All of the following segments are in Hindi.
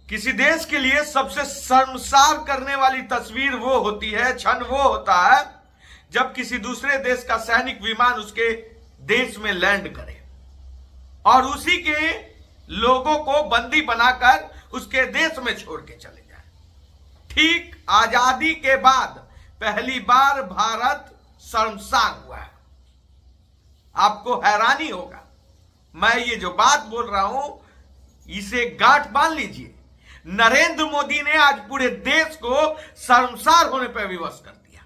किसी देश के लिए सबसे शर्मसार करने वाली तस्वीर वो होती है, क्षण वो होता है जब किसी दूसरे देश का सैनिक विमान उसके देश में लैंड करे और उसी के लोगों को बंदी बनाकर उसके देश में छोड़ के चले जाए। ठीक आजादी के बाद पहली बार भारत शर्मसार हुआ है। आपको हैरानी होगा, मैं ये जो बात बोल रहा हूं इसे गांठ बांध लीजिए। नरेंद्र मोदी ने आज पूरे देश को शर्मसार होने पर विवश कर दिया।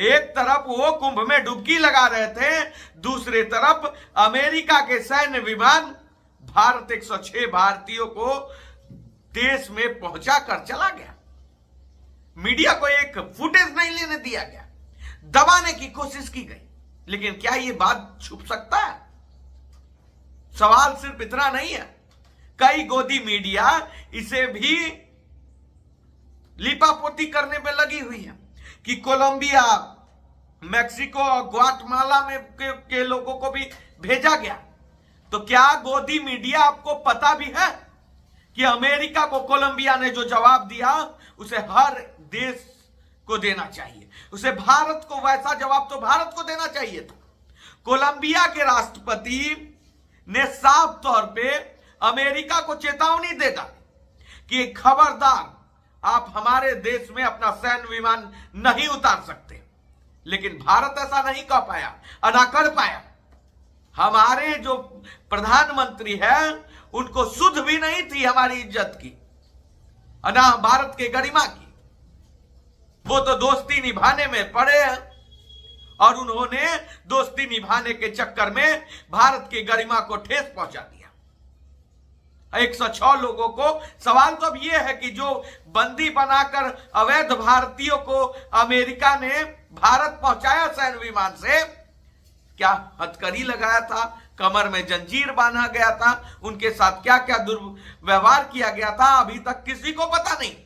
एक तरफ वो कुंभ में डुबकी लगा रहे थे, दूसरी तरफ अमेरिका के सैन्य विमान भारत 106 भारतीयों को देश में पहुंचा कर चला गया। मीडिया को एक फुटेज नहीं लेने दिया गया, दबाने की कोशिश की गई, लेकिन क्या यह बात छुप सकता है? सवाल सिर्फ इतना नहीं है, कई गोदी मीडिया इसे भी लिपापोती करने में लगी हुई है कि कोलंबिया, मैक्सिको और ग्वाटेमाला में के लोगों को भी भेजा गया। तो क्या गोदी मीडिया आपको पता भी है कि अमेरिका को कोलंबिया ने जो जवाब दिया उसे हर देश को देना चाहिए, उसे भारत को वैसा जवाब तो भारत को देना चाहिए था। कोलंबिया के राष्ट्रपति ने साफ तौर पे अमेरिका को चेतावनी देगा कि खबरदार, आप हमारे देश में अपना सैन्य विमान नहीं उतार सकते। लेकिन भारत ऐसा नहीं कह पाया, अदा कर पाया। हमारे जो प्रधानमंत्री हैं उनको सुध भी नहीं थी हमारी इज्जत की, अना भारत के गरिमा की। वो तो दोस्ती निभाने में पड़े हैं और उन्होंने दोस्ती निभाने के चक्कर में भारत की गरिमा को ठेस पहुंचा दिया। 106 लोगों को। सवाल तो अब यह है कि जो बंदी बनाकर अवैध भारतीयों को अमेरिका ने भारत पहुंचाया सैन्य विमान से, क्या हथकड़ी लगाया था, कमर में जंजीर बांधा गया था, उनके साथ क्या क्या दुर्व्यवहार किया गया था, अभी तक किसी को पता नहीं।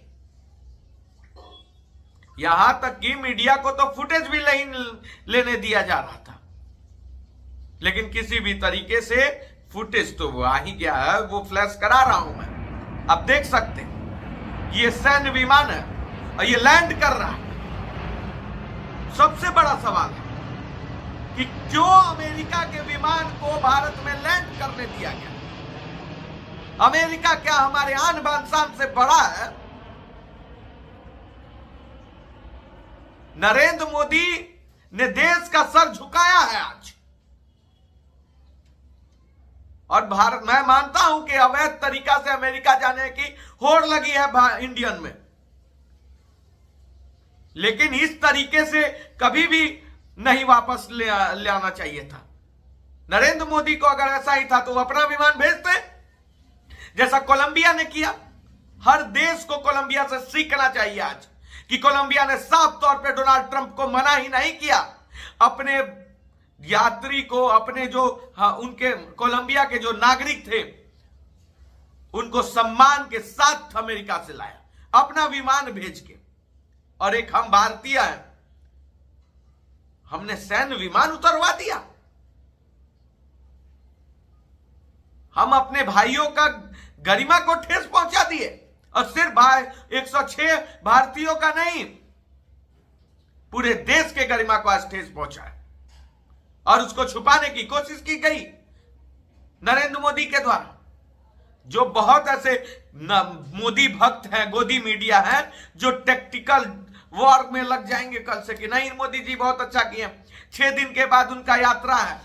यहां तक कि मीडिया को तो फुटेज भी नहीं लेने दिया जा रहा था, लेकिन किसी भी तरीके से फुटेज तो वो आ ही गया है। वो फ्लैश करा रहा हूं मैं, आप देख सकते हैं। ये सैन्य विमान है और ये लैंड कर रहा है। सबसे बड़ा सवाल है कि क्यों अमेरिका के विमान को भारत में लैंड करने दिया गया? अमेरिका क्या हमारे आन बान शान से बड़ा है? नरेंद्र मोदी ने देश का सर झुकाया है आज। और भारत, मैं मानता हूं कि अवैध तरीका से अमेरिका जाने की होड़ लगी है इंडियन में, लेकिन इस तरीके से कभी भी नहीं वापस ले आना चाहिए था। नरेंद्र मोदी को अगर ऐसा ही था तो वो अपना विमान भेजते, जैसा कोलंबिया ने किया। हर देश को कोलंबिया से सीखना चाहिए आज कि कोलंबिया ने साफ तौर पे डोनाल्ड ट्रंप को मना ही नहीं किया, अपने यात्री को, अपने जो उनके कोलंबिया के जो नागरिक थे उनको सम्मान के साथ अमेरिका से लाया, अपना विमान भेज के। और एक हम भारतीय हैं, हमने सैन्य विमान उतरवा दिया। हम अपने भाइयों का गरिमा को ठेस पहुंचा दिए, और सिर्फ 106 भारतीयों का नहीं, पूरे देश के गरिमा को आज ठेस पहुंचा है। और उसको छुपाने की कोशिश की गई नरेंद्र मोदी के द्वारा। जो बहुत ऐसे मोदी भक्त हैं, गोदी मीडिया है, जो टेक्टिकल वॉर में लग जाएंगे कल से कि नहीं मोदी जी बहुत अच्छा किए, 6 दिन के बाद उनका यात्रा है।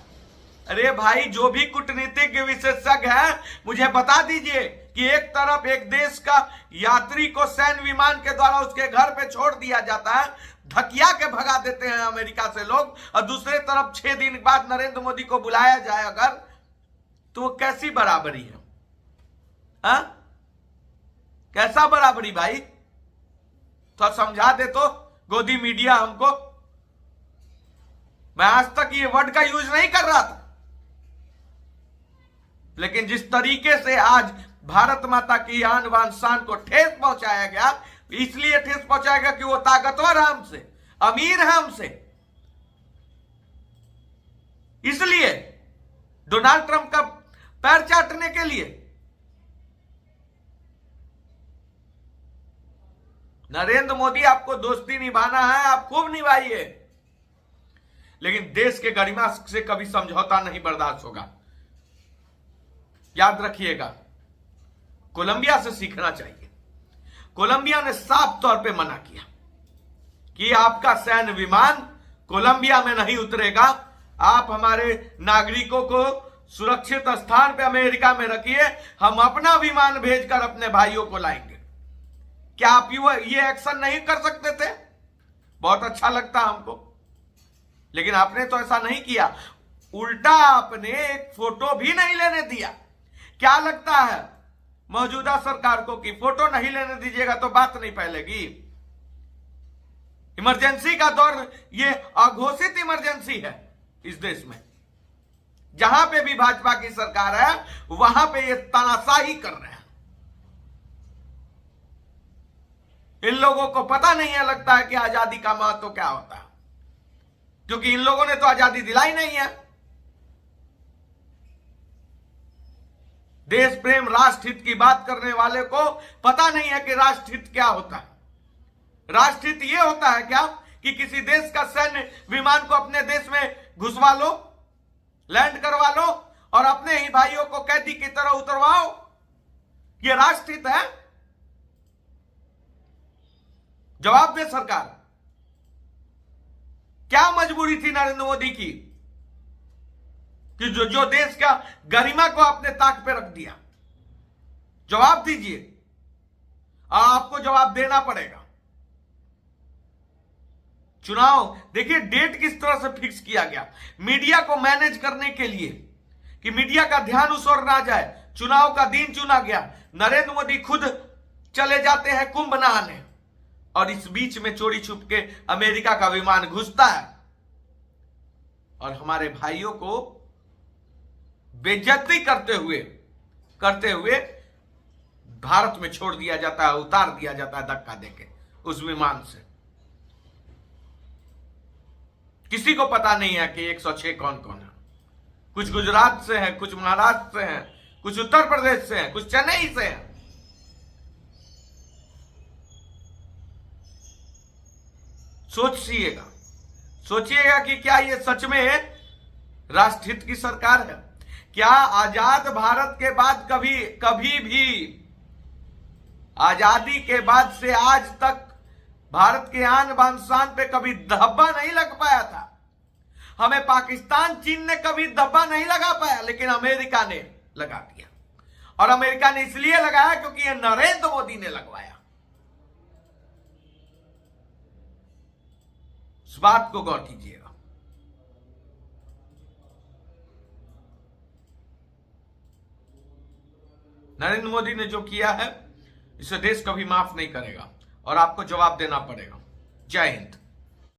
अरे भाई, जो भी कूटनीतिक विशेषज्ञ है मुझे बता दीजिए कि एक तरफ एक देश का यात्री को सैन्य विमान के द्वारा उसके घर पे छोड़ दिया जाता है, धकिया के भगा देते हैं अमेरिका से लोग, और दूसरे तरफ 6 दिन बाद नरेंद्र मोदी को बुलाया जाए अगर, तो वो कैसी बराबरी है? हा? कैसा बराबरी भाई? तो समझा दे तो गोदी मीडिया हमको। मैं आज तक ये वर्ड का यूज नहीं कर रहा था, लेकिन जिस तरीके से आज भारत माता की आन बान शान को ठेस पहुंचाया गया, इसलिए ठेस पहुंचाया गया कि वो ताकतवर है हमसे, अमीर है हमसे, इसलिए डोनाल्ड ट्रंप का पैर चाटने के लिए। नरेंद्र मोदी, आपको दोस्ती निभाना है, आप खूब निभाइए, लेकिन देश के गरिमा से कभी समझौता नहीं बर्दाश्त होगा। याद रखिएगा, कोलंबिया से सीखना चाहिए। कोलंबिया ने साफ तौर पे मना किया कि आपका सैन्य विमान कोलंबिया में नहीं उतरेगा, आप हमारे नागरिकों को सुरक्षित स्थान पे अमेरिका में रखिए, हम अपना विमान भेजकर अपने भाइयों को लाएंगे। क्या आप ये एक्शन नहीं कर सकते थे? बहुत अच्छा लगता हमको, लेकिन आपने तो ऐसा नहीं किया। उल्टा आपने एक फोटो भी नहीं लेने दिया। क्या लगता है मौजूदा सरकार को कि फोटो नहीं लेने दीजिएगा तो बात नहीं फैलेगी? इमरजेंसी का दौर, ये अघोषित इमरजेंसी है इस देश में। जहां पे भी भाजपा की सरकार है वहां पे ये तानाशाही कर रहे हैं। इन लोगों को पता नहीं है, लगता है कि आजादी का महत्व क्या होता है, क्योंकि इन लोगों ने तो आजादी दिलाई नहीं है। देश प्रेम, राष्ट्र हित की बात करने वाले को पता नहीं है कि राष्ट्र हित क्या होता है। राष्ट्र हित यह होता है क्या कि किसी देश का सैन्य विमान को अपने देश में घुसवा लो, लैंड करवा लो और अपने ही भाइयों को कैदी की तरह उतरवाओ? यह राष्ट्र हित है? जवाब दे सरकार। क्या मजबूरी थी नरेंद्र मोदी की कि जो देश का गरिमा को आपने ताक पे रख दिया? जवाब दीजिए, आपको जवाब देना पड़ेगा। चुनाव देखिए, डेट किस तरह से फिक्स किया गया मीडिया को मैनेज करने के लिए कि मीडिया का ध्यान उस ओर ना जाए। चुनाव का दिन चुना गया, नरेंद्र मोदी खुद चले जाते हैं कुंभ नहाने, और इस बीच में चोरी छुप के अमेरिका का विमान घुसता है और हमारे भाइयों को बेइज्जती करते हुए भारत में छोड़ दिया जाता है, उतार दिया जाता है धक्का देके उस विमान से। किसी को पता नहीं है कि 106 कौन कौन है। कुछ गुजरात से हैं, कुछ महाराष्ट्र से हैं, कुछ उत्तर प्रदेश से हैं, कुछ चेन्नई से हैं। सोचिएगा कि क्या ये सच में राष्ट्रहित की सरकार है? क्या आजाद भारत के बाद कभी भी आजादी के बाद से आज तक भारत के आन बान शान पे कभी धब्बा नहीं लग पाया था? हमें पाकिस्तान, चीन ने कभी धब्बा नहीं लगा पाया, लेकिन अमेरिका ने लगा दिया। और अमेरिका ने इसलिए लगाया क्योंकि यह नरेंद्र मोदी ने लगवाया। इस बात को गौर कीजिएगा। नरेंद्र मोदी ने जो किया है इसे देश कभी माफ नहीं करेगा और आपको जवाब देना पड़ेगा। जय हिंद।